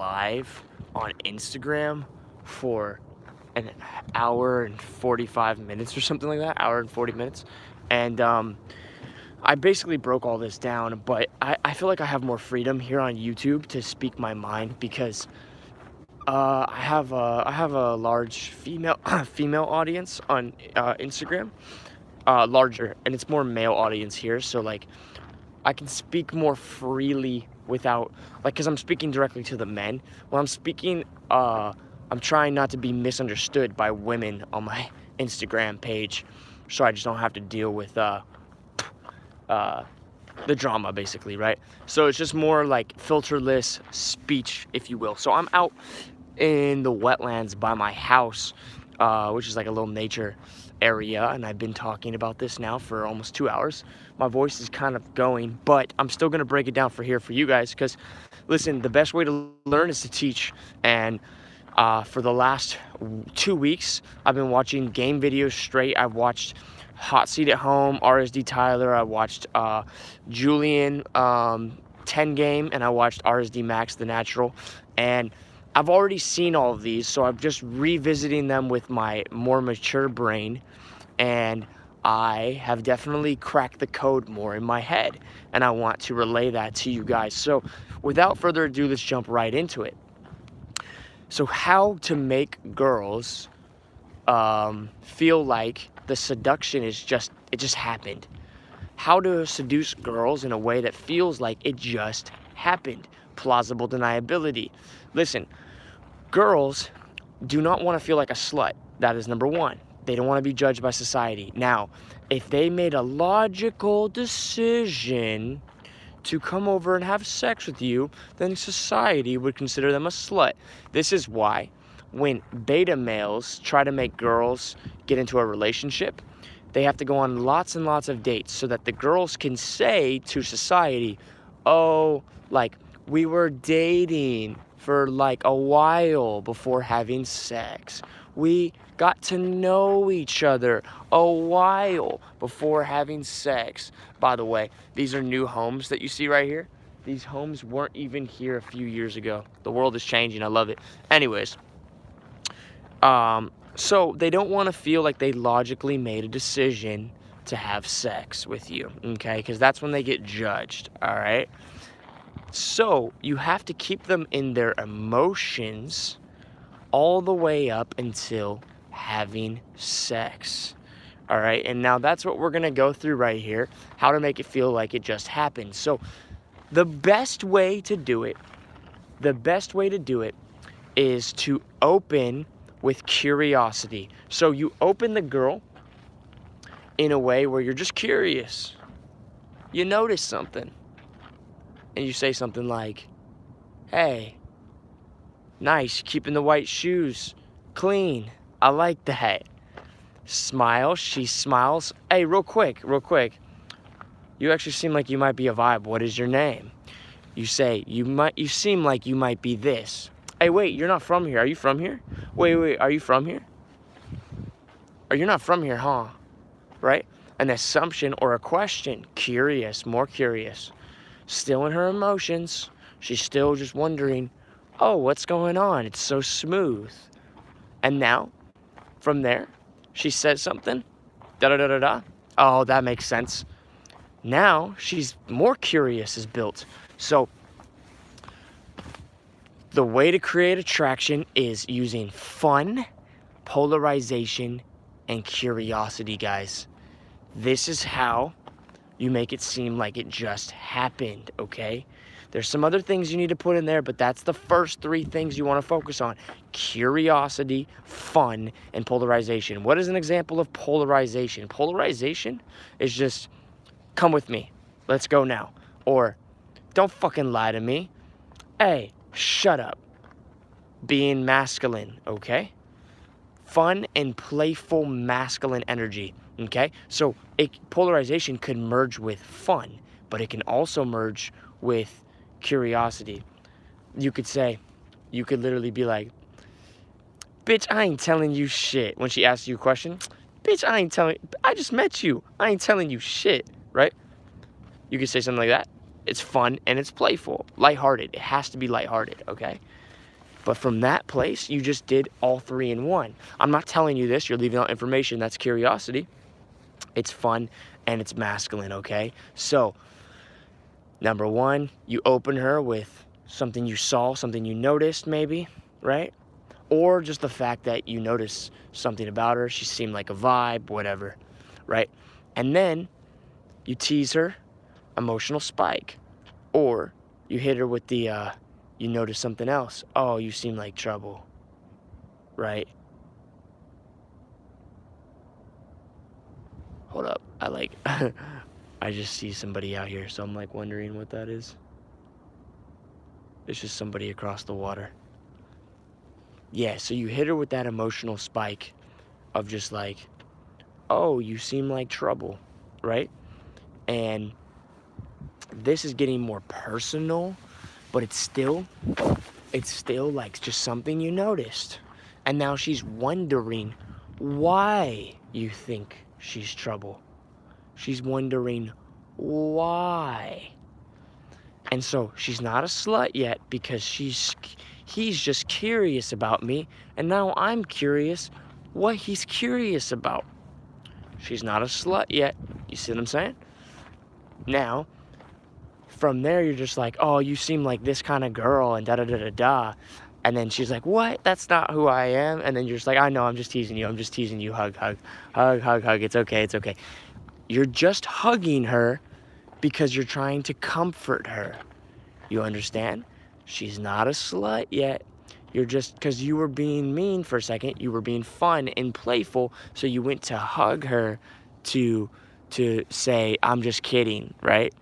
live on Instagram for an hour and 45 minutes or something like that, hour and 40 minutes. And I basically broke all this down, but I feel like I have more freedom here on YouTube to speak my mind because I have a large female female audience on Instagram, larger, and it's more male audience here. So like I can speak more freely without, like, because I'm speaking directly to the men. When I'm speaking, I'm trying not to be misunderstood by women on my Instagram page, so I just don't have to deal with the drama, basically, right? So it's just more like filterless speech, if you will. So I'm out in the wetlands by my house, which is like a little nature area, and I've been talking about this now for almost 2 hours. My voice is kind of going, but I'm still gonna break it down for you guys, because listen, the best way to learn is to teach. And for the last 2 weeks, I've been watching game videos straight. I've watched Hot Seat at Home, RSD Tyler, I watched Julian 10 Game, and I watched RSD Max The Natural. And I've already seen all of these, so I'm just revisiting them with my more mature brain, and I have definitely cracked the code more in my head, and I want to relay that to you guys. So without further ado, let's jump right into it. So how to make girls feel like the seduction is just happened. How to seduce girls in a way that feels like it just happened. Plausible deniability. Listen, girls do not want to feel like a slut. That is number one. They don't want to be judged by society. Now, if they made a logical decision to come over and have sex with you, then society would consider them a slut. This is why when beta males try to make girls get into a relationship, they have to go on lots and lots of dates so that the girls can say to society, oh, like, we were dating for like a while before having sex. We got to know each other a while before having sex. By the way, these are new homes that you see right here. These homes weren't even here a few years ago. The world is changing. I love it. Anyways, so they don't want to feel like they logically made a decision to have sex with you, okay? Because that's when they get judged, all right? So you have to keep them in their emotions all the way up until having sex, all right? And now that's what we're going to go through right here, how to make it feel like it just happened. So the best way to do it is to open with curiosity. So you open the girl in a way where you're just curious. You notice something, and you say something like, hey, nice, keeping the white shoes clean. I like that. Smile, she smiles. Hey, real quick. You actually seem like you might be a vibe. What is your name? You say, you seem like you might be this. Hey, wait, you're not from here. Are you from here? Wait, are you from here? Or you're not from here, huh? Right? An assumption or a question. Curious, more curious. Still in her emotions. She's still just wondering, oh, what's going on? It's so smooth. And now, from there, she says something. Da-da-da-da-da. Oh, that makes sense. Now, she's more curious is built. So, the way to create attraction is using fun, polarization, and curiosity, guys. This is how you make it seem like it just happened, okay? There's some other things you need to put in there, but that's the first 3 things you want to focus on. Curiosity, fun, and polarization. What is an example of polarization? Polarization is just, come with me. Let's go now. Or, don't fucking lie to me. Hey, shut up. Being masculine, okay? Fun and playful masculine energy, okay? So polarization could merge with fun, but it can also merge with curiosity. You could literally be like, bitch, I ain't telling you shit. When she asks you a question, bitch, I just met you. I ain't telling you shit, right? You could say something like that. It's fun and it's playful, lighthearted. It has to be lighthearted, okay? But from that place, you just did all 3 in one. I'm not telling you this. You're leaving out information. That's curiosity. It's fun and it's masculine, okay? So, number 1, you open her with something you saw, something you noticed maybe, right? Or just the fact that you noticed something about her. She seemed like a vibe, whatever, right? And then you tease her, emotional spike. Or you hit her with the, you notice something else. Oh, you seem like trouble, right? Hold up. I just see somebody out here, so I'm like wondering what that is. It's just somebody across the water. Yeah, so you hit her with that emotional spike of just like, oh, you seem like trouble, right? And this is getting more personal, but it's still like just something you noticed. And now she's wondering why you think she's trouble. She's wondering why. And so she's not a slut yet because he's just curious about me, and now I'm curious what he's curious about. She's not a slut yet. You see what I'm saying? Now, from there, you're just like, oh, you seem like this kind of girl, and da-da-da-da-da. And then she's like, what? That's not who I am. And then you're just like, I know, I'm just teasing you. I'm just teasing you. Hug, hug, hug, hug, hug. It's okay. It's okay. You're just hugging her because you're trying to comfort her. You understand? She's not a slut yet. You're just, because you were being mean for a second, you were being fun and playful, so you went to hug her to say, I'm just kidding, right?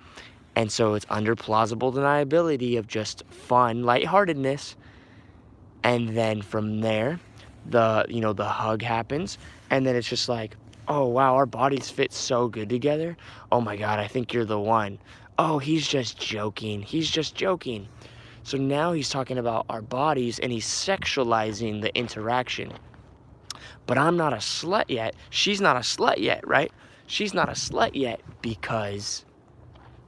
And so it's under plausible deniability of just fun, lightheartedness. And then from there, the hug happens, and then it's just like, oh wow, our bodies fit so good together. Oh my God, I think you're the one. Oh, he's just joking. He's just joking. So now he's talking about our bodies and he's sexualizing the interaction. But I'm not a slut yet. She's not a slut yet, right? She's not a slut yet because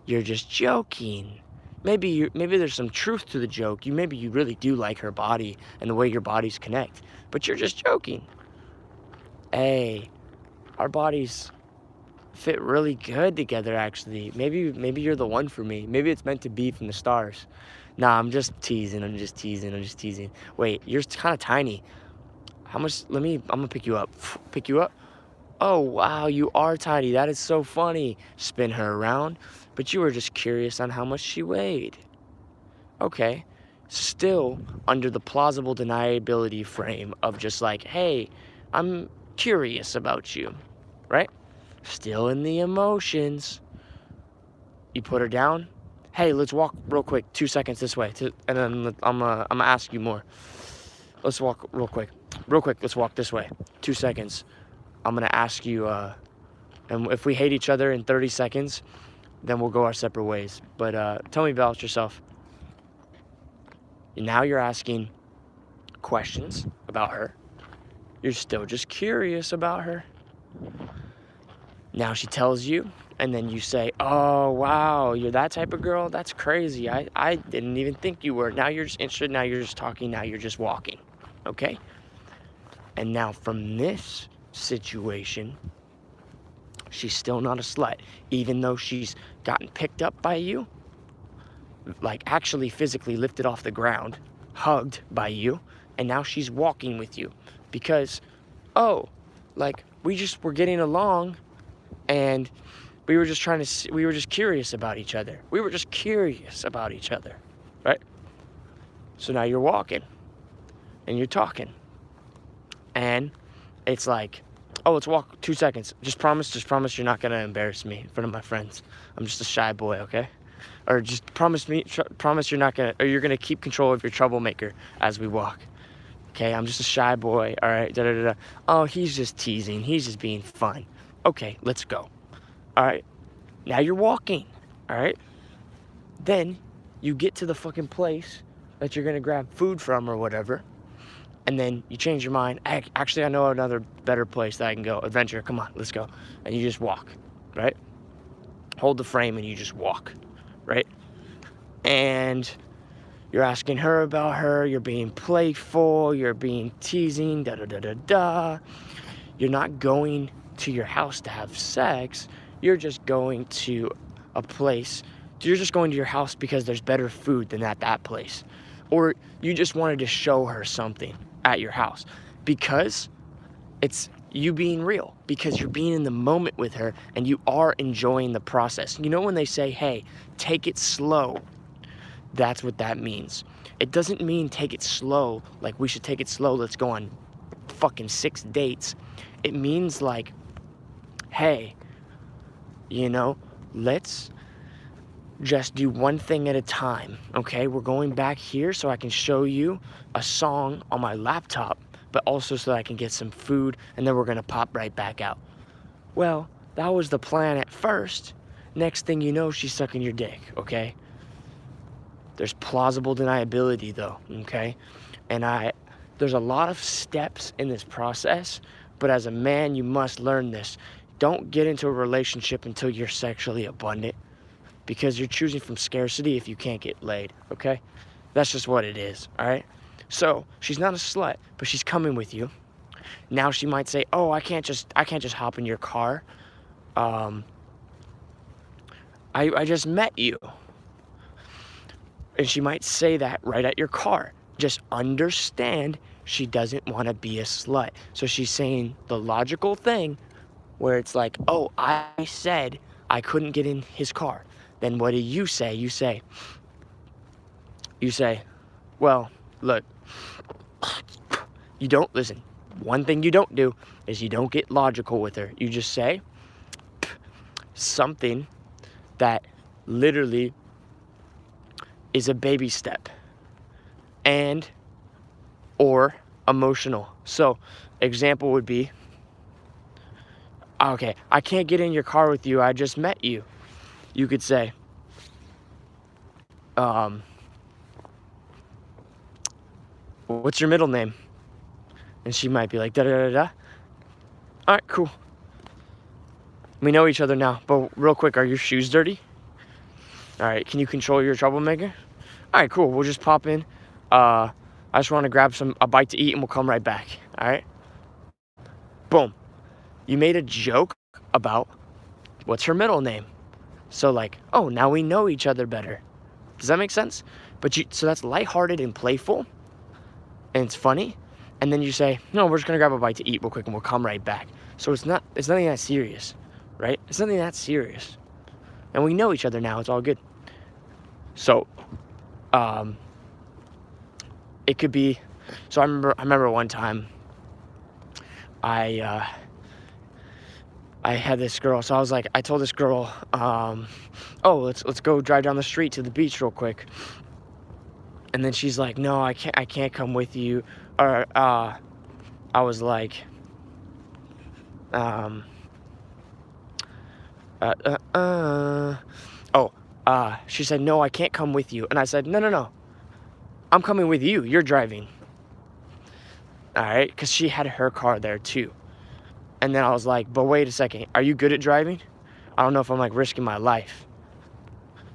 you're just joking. Maybe there's some truth to the joke. Maybe you really do like her body and the way your bodies connect, but you're just joking. Hey, our bodies fit really good together, actually. Maybe you're the one for me. Maybe it's meant to be from the stars. Nah, I'm just teasing. Wait, you're kind of tiny. How much? I'm gonna pick you up. Pick you up? Oh, wow, you are tiny. That is so funny. Spin her around. But you were just curious on how much she weighed. Okay. Still under the plausible deniability frame of just like, hey, I'm curious about you, right? Still in the emotions. You put her down. Hey, let's walk real quick, 2 seconds this way, and then I'm gonna ask you more. Let's walk real quick. Let's walk this way, 2 seconds. I'm gonna ask you, and if we hate each other in 30 seconds, then we'll go our separate ways. But tell me about yourself. Now you're asking questions about her. You're still just curious about her. Now she tells you, and then you say, oh, wow, you're that type of girl? That's crazy. I didn't even think you were. Now you're just interested. Now you're just talking. Now you're just walking. Okay? And now from this situation, she's still not a slut. Even though she's gotten picked up by you, like actually physically lifted off the ground, hugged by you, and now she's walking with you. Because, oh, like we just were getting along, and we were just we were just curious about each other. Right? So now you're walking, and you're talking, and it's like, oh, let's walk 2 seconds. Just promise you're not gonna embarrass me in front of my friends. I'm just a shy boy, okay? Or just promise you're not gonna, or you're gonna keep control of your troublemaker as we walk. Okay, I'm just a shy boy, all right, da-da-da-da. Oh, he's just teasing. He's just being fun. Okay, let's go. All right, now you're walking, all right? Then you get to the fucking place that you're gonna grab food from or whatever, and then you change your mind. Actually, I know another better place that I can go. Adventure, come on, let's go. And you just walk, right? Hold the frame and you just walk, right? And You're asking her about her, you're being playful, you're being teasing, da da da da da. You're not going to your house to have sex, you're just going to a place. You're just going to your house because there's better food than at that place. Or you just wanted to show her something at your house because it's you being real, because you're being in the moment with her and you are enjoying the process. You know when they say, hey, take it slow, that's what that means. It doesn't mean take it slow, like we should take it slow, let's go on fucking 6 dates. It means like, hey, let's just do one thing at a time, okay? We're going back here so I can show you a song on my laptop, but also so that I can get some food, and then we're gonna pop right back out. Well, that was the plan at first. Next thing you know, she's sucking your dick, okay? There's plausible deniability though, okay? And there's a lot of steps in this process, but as a man, you must learn this. Don't get into a relationship until you're sexually abundant, because you're choosing from scarcity if you can't get laid, okay? That's just what it is, all right? So she's not a slut, but she's coming with you. Now she might say, oh, I can't just hop in your car. I just met you. And she might say that right at your car. Just understand she doesn't want to be a slut. So she's saying the logical thing where it's like, oh, I said I couldn't get in his car. Then what do you say? You say, well, look, you don't listen. One thing you don't do is you don't get logical with her. You just say something that literally is a baby step and or emotional. So example would be, okay, I can't get in your car with you, I just met you. You could say, what's your middle name? And she might be like, da da da da. All right, cool. We know each other now, but real quick, are your shoes dirty? All right, can you control your troublemaker? All right, cool, we'll just pop in. I just want to grab a bite to eat and we'll come right back, all right? Boom. You made a joke about what's her middle name. So like, oh, now we know each other better. Does that make sense? So that's lighthearted and playful, and it's funny. And then you say, no, we're just gonna grab a bite to eat real quick and we'll come right back. So it's nothing that serious, right? It's nothing that serious. And we know each other now, it's all good. So, it could be, so I remember one time I had this girl, so I told this girl, oh, let's go drive down the street to the beach real quick. And then she's like, no, I can't come with you. Or, I was like, she said, no, I can't come with you. And I said, no, I'm coming with you, you're driving. All right, because she had her car there too. And then I was like, but wait a second, are you good at driving? I don't know if I'm like risking my life.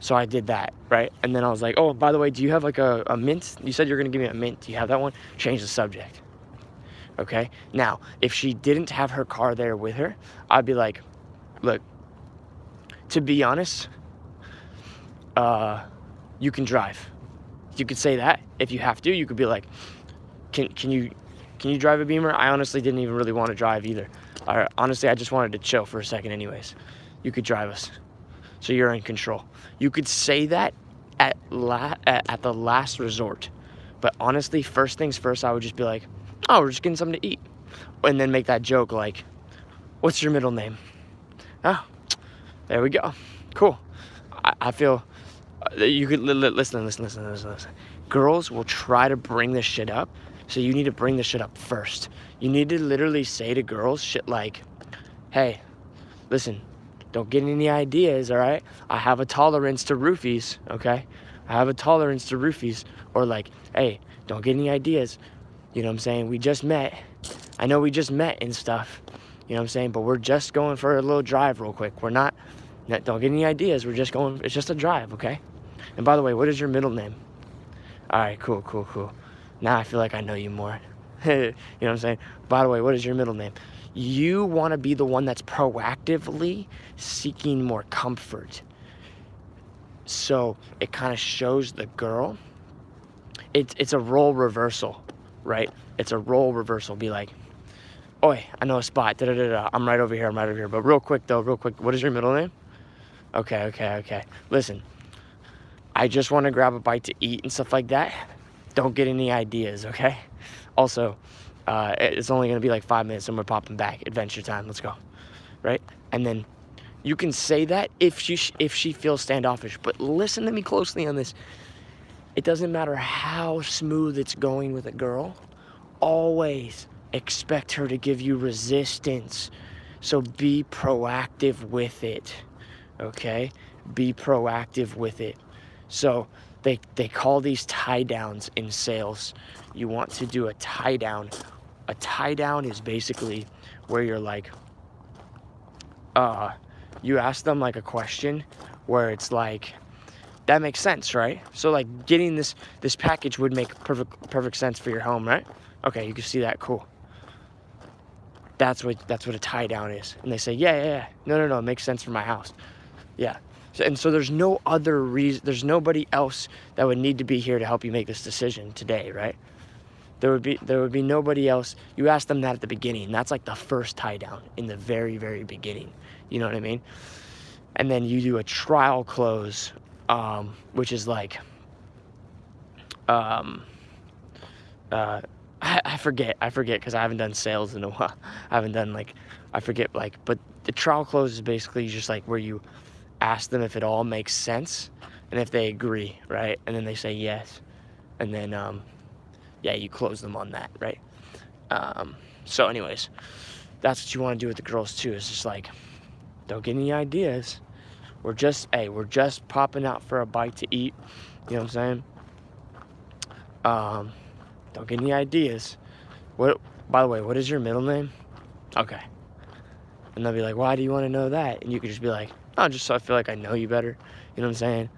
So I did that, right? And then I was like, oh, by the way, do you have like a mint? You said you're gonna give me a mint. Do you have that one? Change the subject. Okay? Now, if she didn't have her car there with her, I'd be like, look, to be honest, you can drive. You could say that if you have to. You could be like, can you drive a Beamer? I honestly didn't even really want to drive either. Honestly, I just wanted to chill for a second anyways. You could drive us. So you're in control. You could say that at the last resort. But honestly, first things first, I would just be like, oh, we're just getting something to eat. And then make that joke like, what's your middle name? Oh, there we go. Cool. I feel you could listen. Girls will try to bring this shit up. So you need to bring this shit up first. You need to literally say to girls shit like, hey, listen, don't get any ideas, all right? I have a tolerance to roofies, okay? I have a tolerance to roofies. Or like, hey, don't get any ideas. You know what I'm saying? We just met. I know we just met and stuff. You know what I'm saying? But we're just going for a little drive real quick. We're not, don't get any ideas. We're just going, it's just a drive, okay? And by the way, what is your middle name? All right, cool, cool, cool. Now I feel like I know you more. You know what I'm saying? By the way, what is your middle name? You want to be the one that's proactively seeking more comfort. So it kind of shows the girl. It's a role reversal, right? It's a role reversal. Be like, oi, I know a spot. Da, da, da, da. I'm right over here. I'm right over here. But real quick, what is your middle name? Okay. Listen, I just want to grab a bite to eat and stuff like that. Don't get any ideas, okay? Also, it's only going to be like 5 minutes and we're popping back. Adventure time. Let's go, right? And then you can say that if she feels standoffish. But listen to me closely on this. It doesn't matter how smooth it's going with a girl. Always expect her to give you resistance. So be proactive with it, okay? Be proactive with it. So they call these tie downs in sales. You want to do a tie down. A tie down is basically where you're like, you ask them like a question where it's like, that makes sense, right? So like getting this package would make perfect sense for your home, right? Okay, you can see that, cool. That's what a tie down is. And they say, yeah. No, it makes sense for my house. Yeah. So there's no other reason, there's nobody else that would need to be here to help you make this decision today, right? There would be nobody else. You ask them that at the beginning. That's like the first tie down in the very, very beginning. You know what I mean? And then you do a trial close, which is like, I forget because I haven't done sales in a while. I haven't done but the trial close is basically just like where you ask them if it all makes sense and if they agree, right? And then they say yes. And then, you close them on that, right? So anyways, that's what you want to do with the girls too. It's just like, don't get any ideas. We're just popping out for a bite to eat. You know what I'm saying? Don't get any ideas. By the way, what is your middle name? Okay. And they'll be like, why do you want to know that? And you could just be like, oh, just so I feel like I know you better. You know what I'm saying?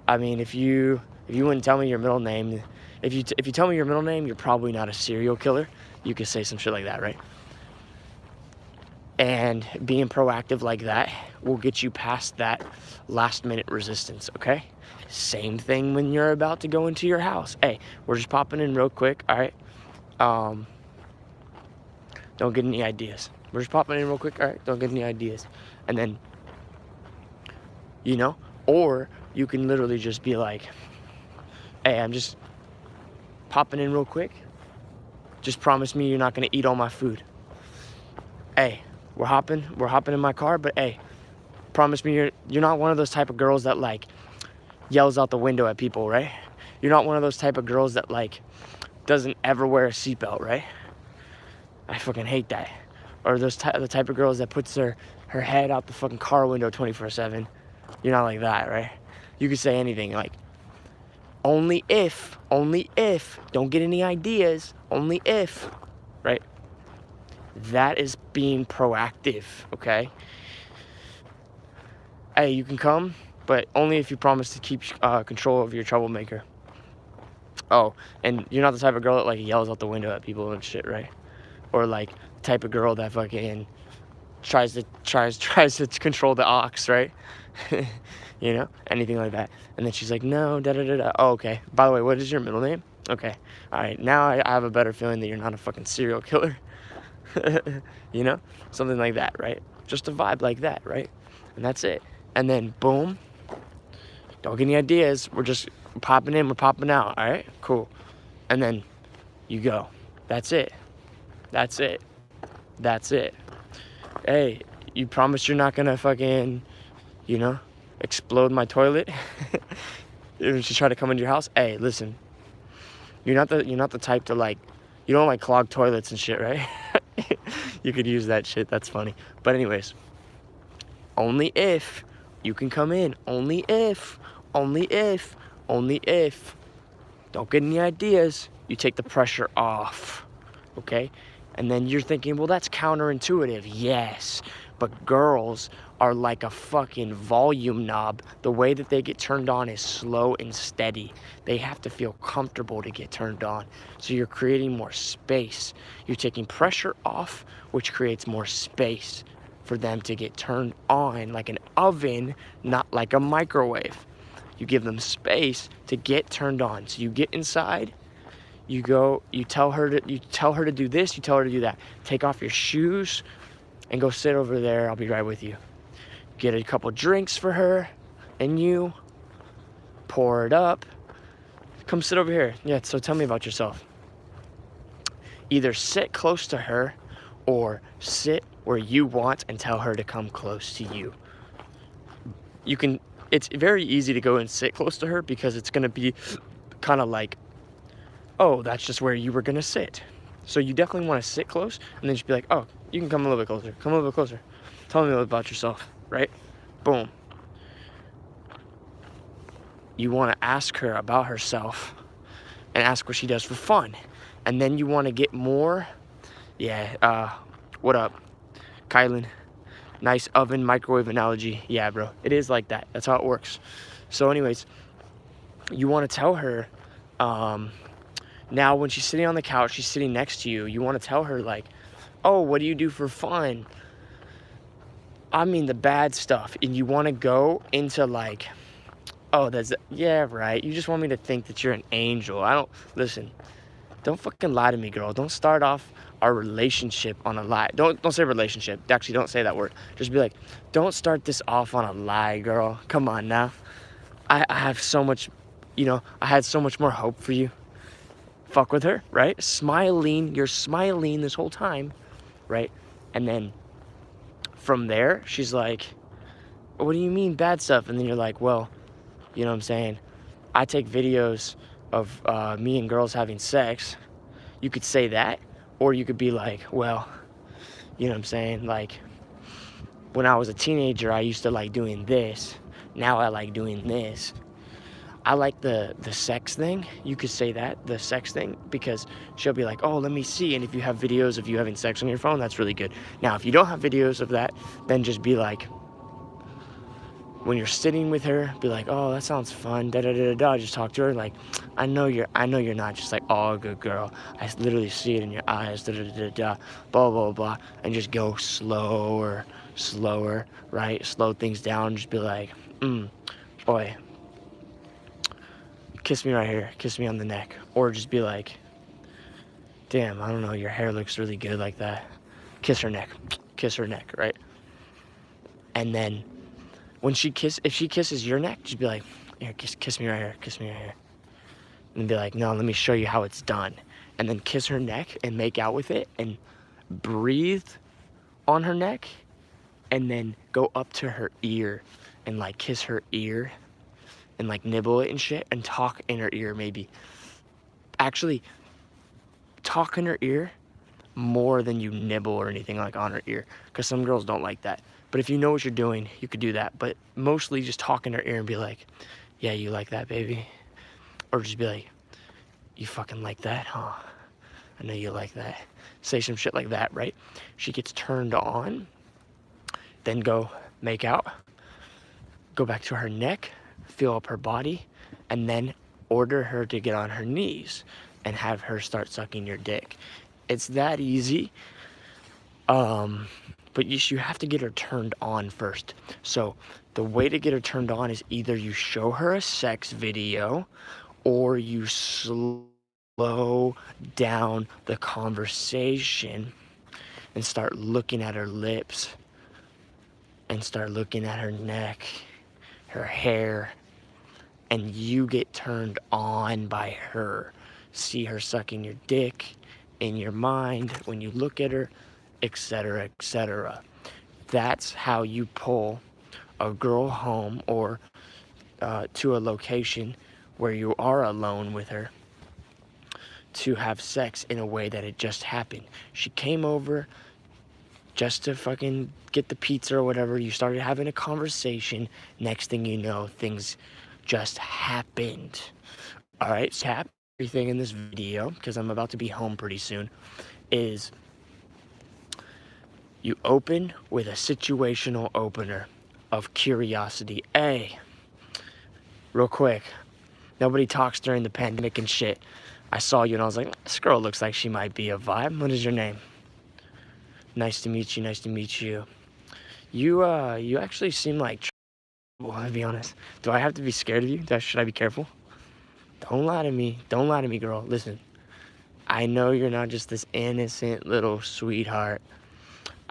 I mean, if you wouldn't tell me your middle name, if you tell me your middle name, you're probably not a serial killer. You could say some shit like that, right? And being proactive like that will get you past that last minute resistance, okay? Same thing when you're about to go into your house. Hey, we're just popping in real quick, all right? Don't get any ideas. We're just popping in real quick, all right? Don't get any ideas. And then, or you can literally just be like, hey, I'm just popping in real quick. Just promise me you're not gonna eat all my food. Hey, we're hopping in my car, but hey, promise me you're not one of those type of girls that like yells out the window at people, right? You're not one of those type of girls that like doesn't ever wear a seatbelt, right? I fucking hate that. Or the type of girls that puts her head out the fucking car window 24/7. You're not like that, right? You could say anything like, only if, don't get any ideas, only if, right? That is being proactive, okay? Hey, you can come, but only if you promise to keep control of your troublemaker. Oh, and you're not the type of girl that like yells out the window at people and shit, right? Or like the type of girl that fucking tries to control the ox, right? Anything like that. And then she's like, no, da-da-da-da. Oh, okay. By the way, what is your middle name? Okay. All right. Now I have a better feeling that you're not a fucking serial killer. Something like that, right? Just a vibe like that, right? And that's it. And then, boom. Don't get any ideas. We're just popping in. We're popping out. All right? Cool. And then you go. That's it. Hey, you promise you're not gonna fucking, explode my toilet? If she try to come into your house? Hey, listen. You're not the type to like, you don't like clog toilets and shit, right? You could use that shit. That's funny. But anyways, only if you can come in. Only if. Don't get any ideas. You take the pressure off. Okay? And then you're thinking, well, that's counterintuitive. Yes. But girls are like a fucking volume knob. The way that they get turned on is slow and steady. They have to feel comfortable to get turned on. So you're creating more space. You're taking pressure off, which creates more space for them to get turned on, like an oven, not like a microwave. You give them space to get turned on. So you get inside, you tell her to do this, you tell her to do that. Take off your shoes and go sit over there. I'll be right with you. Get a couple drinks for her and you, pour it up. Come sit over here. Yeah, so tell me about yourself. Either sit close to her or sit where you want and tell her to come close to you. It's very easy to go and sit close to her because it's gonna be kind of like, oh, that's just where you were gonna sit. So you definitely wanna sit close and then just be like, oh, you can come a little bit closer, come a little bit closer. Tell me a little about yourself, right? Boom. You wanna ask her about herself and ask what she does for fun. And then you wanna get more, what up, Kylan? Nice oven microwave analogy. Yeah, bro, it is like that. That's how it works. So anyways, you want to tell her, now when she's sitting on the couch, she's sitting next to you, you want to tell her like, oh, what do you do for fun? I mean the bad stuff. And you want to go into like, oh, yeah, right. You just want me to think that you're an angel. Listen, don't fucking lie to me, girl. Don't start off our relationship on a lie. Don't say relationship. Actually, don't say that word. Just be like, don't start this off on a lie, girl. Come on now. I have so much, I had so much more hope for you. Fuck with her, right? You're smiling this whole time, right? And then from there, she's like, what do you mean bad stuff? And then you're like, well, you know what I'm saying? I take videos of me and girls having sex. You could say that, or you could be like, well, you know what I'm saying? Like, when I was a teenager, I used to like doing this. Now I like doing this. I like the sex thing. You could say that, the sex thing, because she'll be like, oh, let me see. And if you have videos of you having sex on your phone, that's really good. Now, if you don't have videos of that, then just be like, when you're sitting with her, be like, oh, that sounds fun, da-da-da-da-da. Just talk to her like, I know you're not just like, oh, good girl. I literally see it in your eyes, da-da-da-da-da, blah, blah, blah. And just go slower, right? Slow things down. Just be like, boy, kiss me right here. Kiss me on the neck. Or just be like, damn, I don't know, your hair looks really good like that. Kiss her neck, right? And then, if she kisses your neck, just be like, here, kiss me right here. And be like, no, let me show you how it's done. And then kiss her neck and make out with it and breathe on her neck. And then go up to her ear and like kiss her ear and like nibble it and shit and talk in her ear maybe. Actually, talk in her ear more than you nibble or anything like on her ear. Because some girls don't like that. But if you know what you're doing, you could do that. But mostly just talk in her ear and be like, yeah, you like that, baby? Or just be like, you fucking like that, huh? I know you like that. Say some shit like that, right? She gets turned on. Then go make out. Go back to her neck. Feel up her body. And then order her to get on her knees. And have her start sucking your dick. It's that easy. But you have to get her turned on first. So the way to get her turned on is either you show her a sex video or you slow down the conversation and start looking at her lips and start looking at her neck, her hair, and you get turned on by her. See her sucking your dick in your mind when you look at her, etc., etc. That's how you pull a girl home or to a location where you are alone with her to have sex in a way that it just happened. She came over just to fucking get the pizza or whatever. You started having a conversation. Next thing you know, things just happened. All right, so everything in this video, because I'm about to be home pretty soon, is You open with a situational opener of curiosity. Hey, real quick, nobody talks during the pandemic and shit. I saw you and I was like, this girl looks like she might be a vibe. What is your name? Nice to meet you, nice to meet you. You actually seem like trouble, I'll be honest. Do I have to be scared of you? Should I be careful? Don't lie to me. Don't lie to me, girl. Listen, I know you're not just this innocent little sweetheart.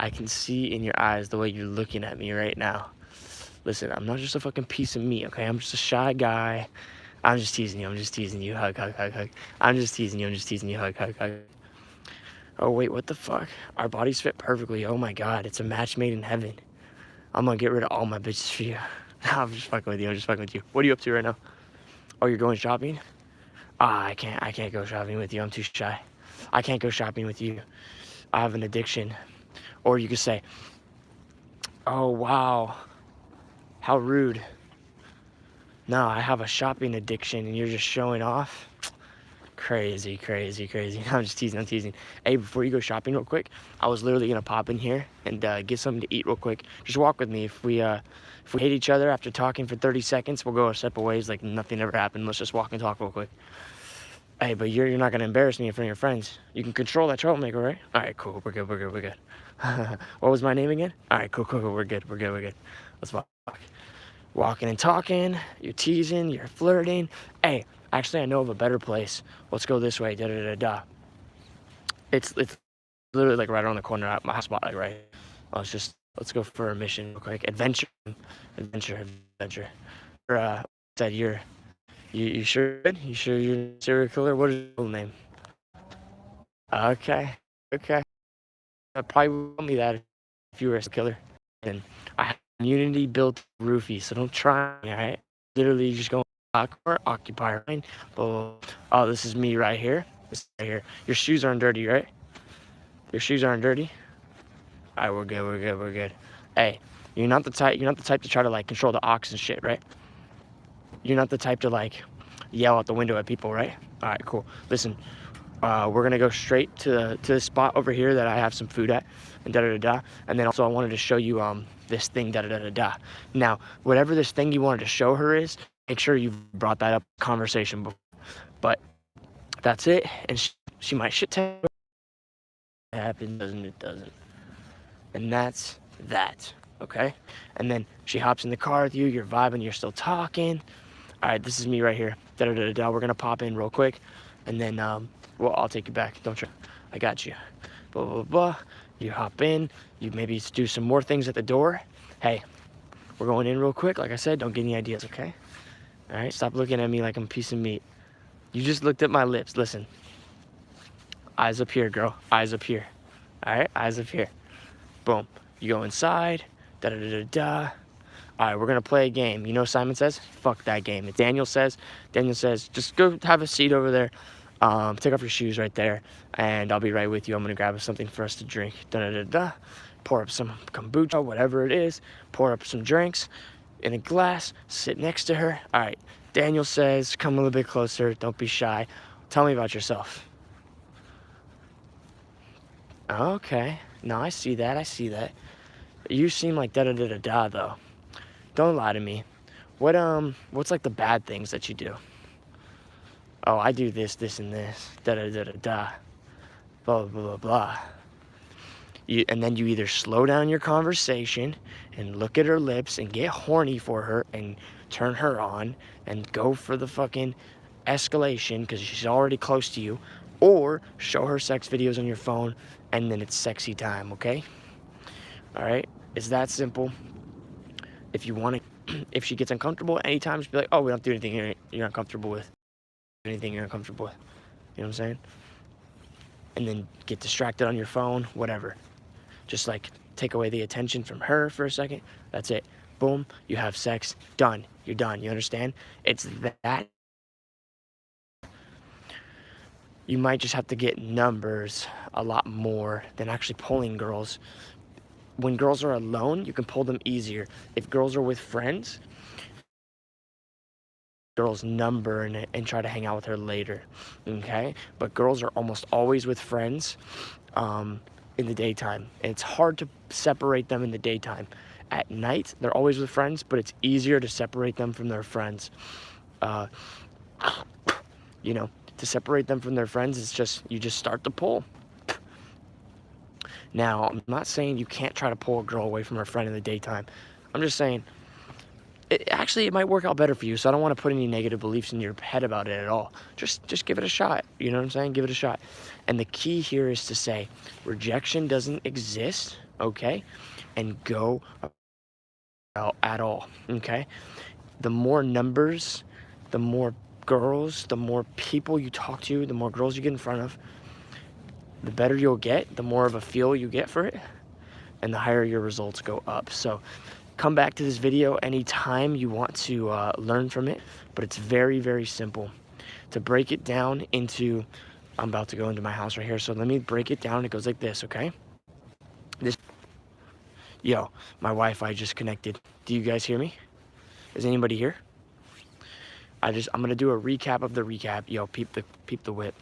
I can see in your eyes the way you're looking at me right now. Listen, I'm not just a fucking piece of meat, okay? I'm just a shy guy. I'm just teasing you. I'm just teasing you. Hug, hug, hug, hug. I'm just teasing you. I'm just teasing you. Hug, hug, hug. Oh, wait, what the fuck? Our bodies fit perfectly. Oh my God, it's a match made in heaven. I'm gonna get rid of all my bitches for you. I'm just fucking with you. I'm just fucking with you. What are you up to right now? Oh, you're going shopping? Ah, I can't go shopping with you. I'm too shy. I can't go shopping with you. I have an addiction. Or you could say, oh, wow, how rude. No, I have a shopping addiction and you're just showing off. Crazy, crazy, crazy. I'm just teasing, I'm teasing. Hey, before you go shopping real quick, I was literally gonna pop in here and get something to eat real quick. Just walk with me. If we hate each other after talking for 30 seconds, we'll go our separate ways like nothing ever happened. Let's just walk and talk real quick. Hey, but you're not gonna embarrass me in front of your friends. You can control that troublemaker, right? All right, cool, we're good, we're good, we're good. What was my name again? All right, cool, cool, cool, we're good, we're good, we're good. Let's walk. Walking and talking, you're teasing, you're flirting. Hey, actually, I know of a better place. Let's go this way, da da da da. It's literally like right around the corner at my spot, like right. Let's go for a mission real quick. Adventure. Said you sure good? You sure you're a serial killer? What is your full name? Okay. Probably would tell me that if you were a killer. And I have a community built roofie, so don't try me, alright? Literally just go or occupy mine. Oh, this is me right here. This right here. Your shoes aren't dirty, right? Your shoes aren't dirty? Alright, we're good. Hey, you're not the type to try to like control the ox and shit, right? You're not the type to like yell out the window at people, right? Alright, cool. Listen, we're gonna go straight to the spot over here that I have some food at, and da da da da. And then also I wanted to show you this thing, da da da da da. Now, whatever this thing you wanted to show her is, make sure you've brought that up in conversation before. But that's it, and she might shit tell you. It happens, it doesn't. And that's that, okay? And then she hops in the car with you, you're vibing, you're still talking. All right, this is me right here. Da da da da da. We're gonna pop in real quick, and then well, I'll take you back. Don't try. I got you. Blah blah blah. You hop in. You maybe do some more things at the door. Hey, we're going in real quick. Like I said, don't get any ideas, okay? All right. Stop looking at me like I'm a piece of meat. You just looked at my lips. Listen. Eyes up here, girl. Eyes up here. All right. Eyes up here. Boom. You go inside. Da da da da da. All right, we're gonna play a game. You know what Simon says? Fuck that game. Daniel says, just go have a seat over there. Take off your shoes right there, and I'll be right with you. I'm gonna grab us something for us to drink. Da da da da. Pour up some kombucha, whatever it is. Pour up some drinks in a glass. Sit next to her. All right. Daniel says, come a little bit closer. Don't be shy. Tell me about yourself. Okay. No, I see that. You seem like da da da da da though. Don't lie to me. What's like the bad things that you do? Oh, I do this, and this. Da da da da da. Blah blah blah blah. And then you either slow down your conversation and look at her lips and get horny for her and turn her on and go for the fucking escalation because she's already close to you, or show her sex videos on your phone and then it's sexy time, okay? All right? It's that simple. If you want to, if she gets uncomfortable anytime, just be like, oh, we don't do anything you're uncomfortable with. Anything you're uncomfortable with. You know what I'm saying? And then get distracted on your phone, whatever. Just like take away the attention from her for a second. That's it. Boom, you have sex. Done. You're done. You understand? It's that. You might just have to get numbers a lot more than actually pulling girls. When girls are alone, you can pull them easier. If girls are with friends, girl's number and try to hang out with her later, okay? But girls are almost always with friends. in the daytime, and it's hard to separate them in the daytime. At night, they're always with friends, but it's easier to separate them from their friends. Uh, you know, to separate them from their friends, it's just, you just start to pull. Now, I'm not saying you can't try to pull a girl away from her friend in the daytime. I'm just saying, it might work out better for you, so I don't want to put any negative beliefs in your head about it at all. Just give it a shot, you know what I'm saying? Give it a shot. And the key here is to say, rejection doesn't exist, okay? And go out at all, okay? The more numbers, the more girls, the more people you talk to, the more girls you get in front of, the better you'll get, the more of a feel you get for it, and the higher your results go up. So come back to this video anytime you want to learn from it, but it's very, very simple. To break it down into, I'm about to go into my house right here, so let me break it down. It goes like this, okay? Yo, my Wi-Fi just connected. Do you guys hear me? Is anybody here? I'm gonna do a recap of the recap. Yo, peep the whip.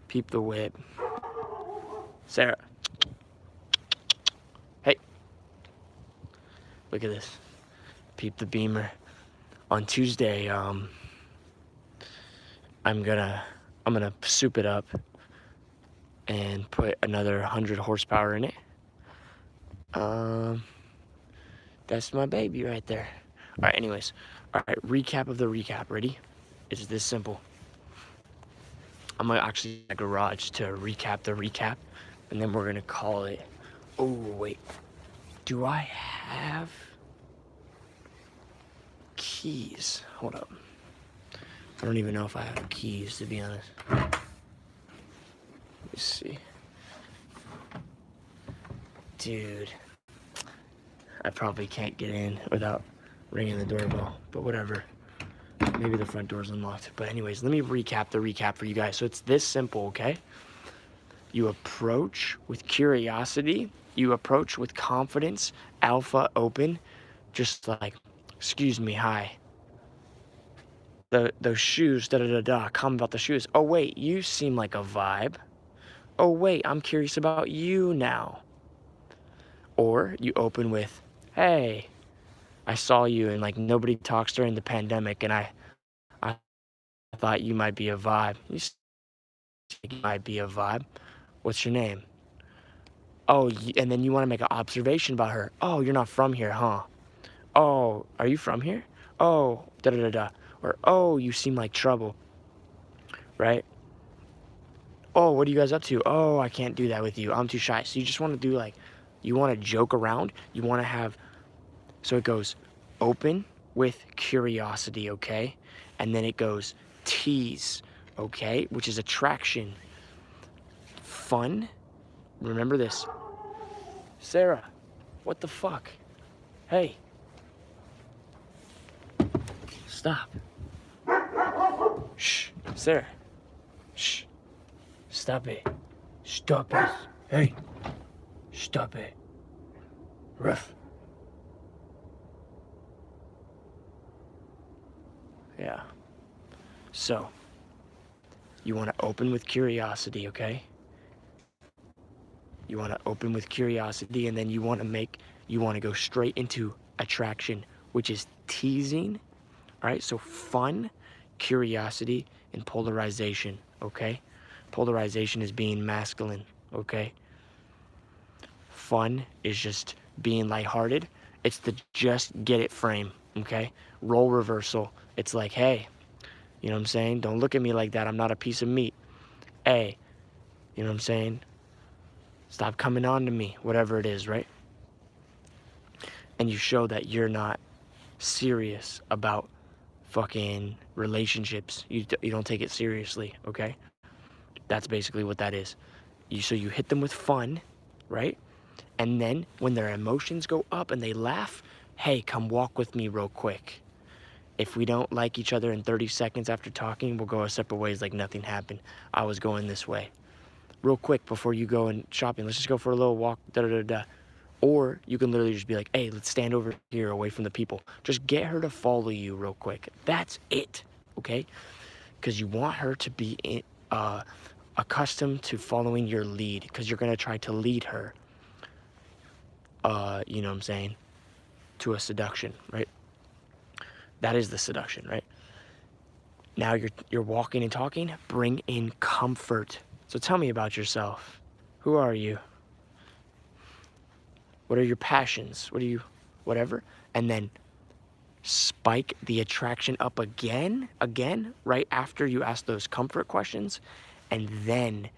Peep the whip. Sarah. Hey. Look at this. Peep the Beamer. On Tuesday, I'm gonna soup it up and put another 100 horsepower in it. That's my baby right there. All right, anyways. All right, recap of the recap. Ready? It's this simple. I'm gonna actually in the garage to recap the recap, and then we're gonna call it. Oh, wait. Do I have keys? Hold up. I don't even know if I have keys, to be honest. Let me see. Dude. I probably can't get in without ringing the doorbell, but whatever. Maybe the front door's unlocked. But anyways, let me recap the recap for you guys. So it's this simple, okay? You approach with curiosity. You approach with confidence, alpha, open. Just like, excuse me, hi. Those shoes, da-da-da-da, comment about the shoes. Oh, wait, you seem like a vibe. Oh, wait, I'm curious about you now. Or you open with, hey, I saw you and like nobody talks during the pandemic and I thought you might be a vibe. You might be a vibe. What's your name? Oh, and then you want to make an observation about her. Oh, you're not from here, huh? Oh, are you from here? Oh, da-da-da-da. Or, oh, you seem like trouble, right? Oh, what are you guys up to? Oh, I can't do that with you. I'm too shy. So you just want to do like, you want to joke around. You want to have, so it goes open with curiosity, okay? And then it goes tease, okay? Which is attraction. Fun. Remember this. Sarah, what the fuck? Hey. Stop. Shh. Sarah. Shh. Stop it. Stop it. Hey. Stop it. Ruff. Yeah. So, you want to open with curiosity, okay? You want to open with curiosity, and then you want to go straight into attraction, which is teasing, all right? So fun, curiosity, and polarization, okay? Polarization is being masculine, okay? Fun is just being lighthearted. It's the just get it frame, okay? Role reversal. It's like, hey, you know what I'm saying? Don't look at me like that. I'm not a piece of meat. Hey, you know what I'm saying? Stop coming on to me, whatever it is, right? And you show that you're not serious about fucking relationships. You don't take it seriously, okay? That's basically what that is. So you hit them with fun, right? And then when their emotions go up and they laugh, hey, come walk with me real quick. If we don't like each other in 30 seconds after talking, we'll go our separate ways like nothing happened. I was going this way. Real quick before you go and shopping, let's just go for a little walk, da-da-da-da. Or you can literally just be like, hey, let's stand over here away from the people. Just get her to follow you real quick. That's it, okay? Because you want her to be accustomed to following your lead, because you're going to try to lead her, you know what I'm saying, to a seduction, right? That is the seduction, right? Now you're walking and talking, bring in comfort. So tell me about yourself. Who are you? What are your passions? What are you, whatever? And then spike the attraction up again, right after you ask those comfort questions. And then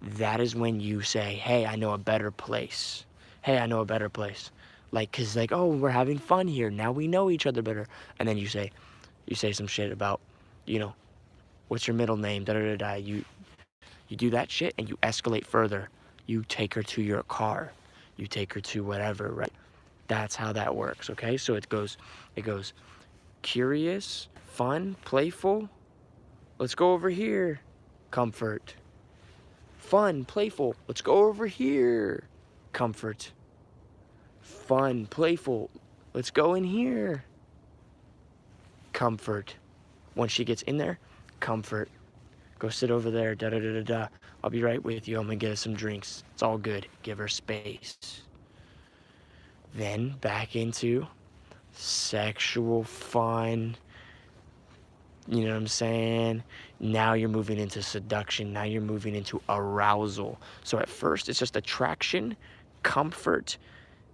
that is when you say, hey, I know a better place. Hey, I know a better place. Like, cause like, oh, we're having fun here. Now we know each other better. And then you say some shit about, you know, what's your middle name? Da da da da. You do that shit and you escalate further. You take her to your car. You take her to whatever, right? That's how that works, okay? So it goes curious, fun, playful. Let's go over here. Comfort. Fun, playful. Let's go over here. Comfort. Fun, playful. Let's go in here. Comfort. Once she gets in there, comfort. Go sit over there, da da da da da. I'll be right with you. I'm gonna get us some drinks. It's all good. Give her space. Then back into sexual fun. You know what I'm saying? Now you're moving into seduction. Now you're moving into arousal. So at first it's just attraction, comfort,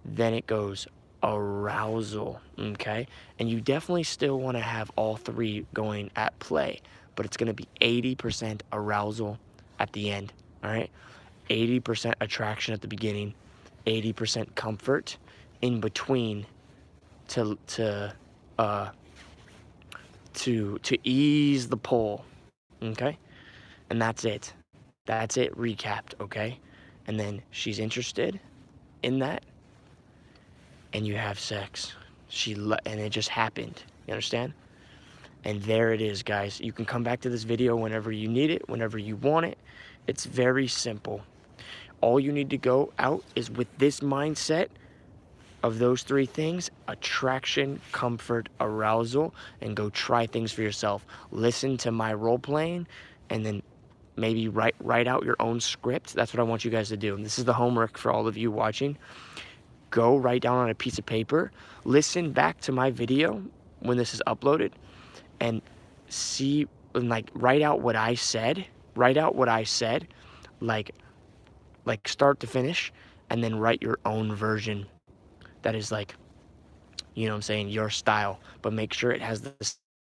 then it goes arousal, okay? And you definitely still want to have all three going at play, but it's going to be 80% arousal at the end, all right? 80% attraction at the beginning, 80% comfort in between to ease the pull, okay? And that's it. That's it recapped, okay? And then she's interested in that, and you have sex. And it just happened. You understand? And there it is, guys. You can come back to this video whenever you need it, whenever you want it. It's very simple. All you need to go out is with this mindset of those three things: attraction, comfort, arousal, and go try things for yourself. Listen to my role playing, and then maybe write out your own script. That's what I want you guys to do. And this is the homework for all of you watching. Go write down on a piece of paper, listen back to my video when this is uploaded, and see, and like write out what I said, like start to finish, and then write your own version that is like, you know what I'm saying, your style, but make sure it has the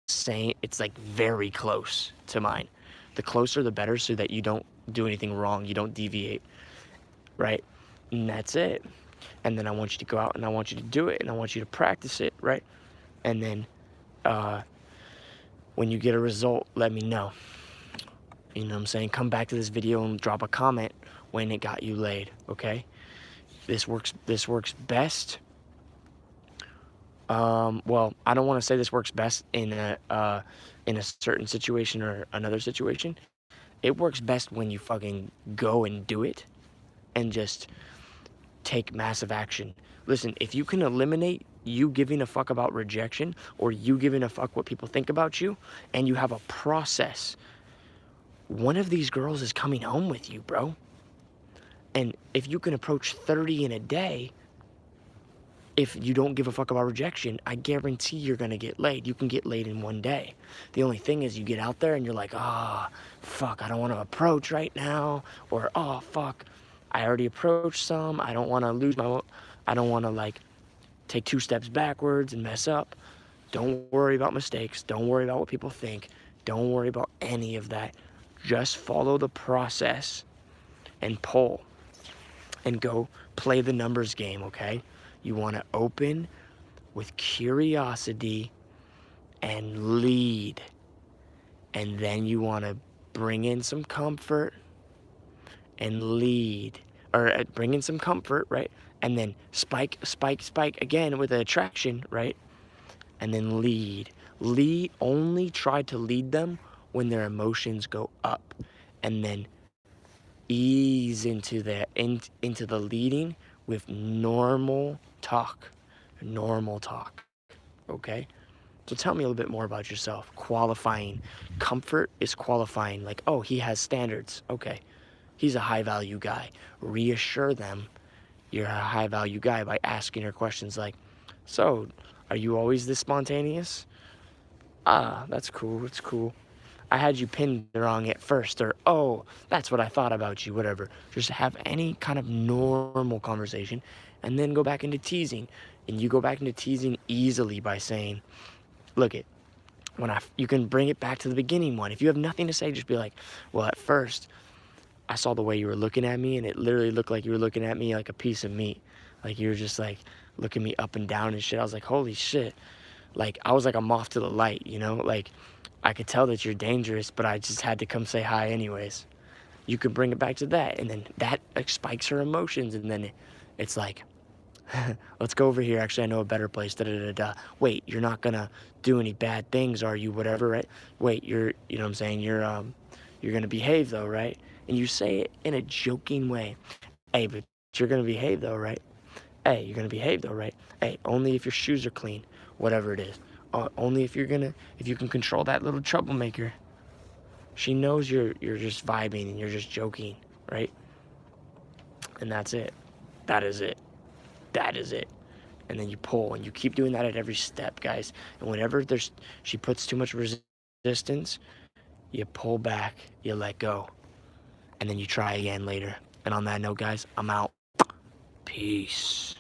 same, it's like very close to mine. The closer the better, so that you don't do anything wrong, you don't deviate, right? And that's it. And then I want you to go out and I want you to do it and I want you to practice it, right? And then when you get a result, let me know. You know what I'm saying? Come back to this video and drop a comment when it got you laid, okay? This works best. Well, I don't want to say this works best in a certain situation or another situation. It works best when you fucking go and do it and just take massive action. Listen, if you can eliminate you giving a fuck about rejection, or you giving a fuck what people think about you, and you have a process, one of these girls is coming home with you, bro. And if you can approach 30 in a day, if you don't give a fuck about rejection, I guarantee you're gonna get laid. You can get laid in one day. The only thing is you get out there and you're like, fuck, I don't want to approach right now, or fuck, I already approached some. I don't want to I don't want to like take 2 steps backwards and mess up. Don't worry about mistakes. Don't worry about what people think. Don't worry about any of that. Just follow the process and pull and go play the numbers game, okay? You want to open with curiosity and lead. And then you want to bring in some comfort and lead, or bring in some comfort, right? And then spike again with the attraction, right? And then lead. Only try to lead them when their emotions go up, and then ease into the leading with normal talk, okay? So tell me a little bit more about yourself. Qualifying. Comfort is qualifying. Like, oh, he has standards. Okay. He's a high value guy. Reassure them you're a high value guy by asking her questions like, so, are you always this spontaneous? Ah, that's cool. It's cool. I had you pinned wrong at first, or oh, that's what I thought about you, whatever. Just have any kind of normal conversation and then go back into teasing. And you go back into teasing easily by saying, look it, you can bring it back to the beginning one. If you have nothing to say, just be like, well, at first, I saw the way you were looking at me, and it literally looked like you were looking at me like a piece of meat. Like you were just like looking me up and down and shit. I was like, holy shit. Like I was like a moth to the light, you know? Like I could tell that you're dangerous, but I just had to come say hi anyways. You could bring it back to that, and then that like, spikes her emotions, and then it's like, let's go over here. Actually, I know a better place. Da da da da. Wait, you're not gonna do any bad things, are you? Whatever, right? Wait, you know what I'm saying? You're gonna behave though, right? And you say it in a joking way. Hey, but you're gonna behave though, right? Hey, you're gonna behave though, right? Hey, only if your shoes are clean, whatever it is. Only if if you can control that little troublemaker. She knows you're just vibing and you're just joking, right? And that's it. That is it. That is it. And then you pull, and you keep doing that at every step, guys. And whenever she puts too much resistance, you pull back, you let go, and then you try again later. And on that note, guys, I'm out. Peace.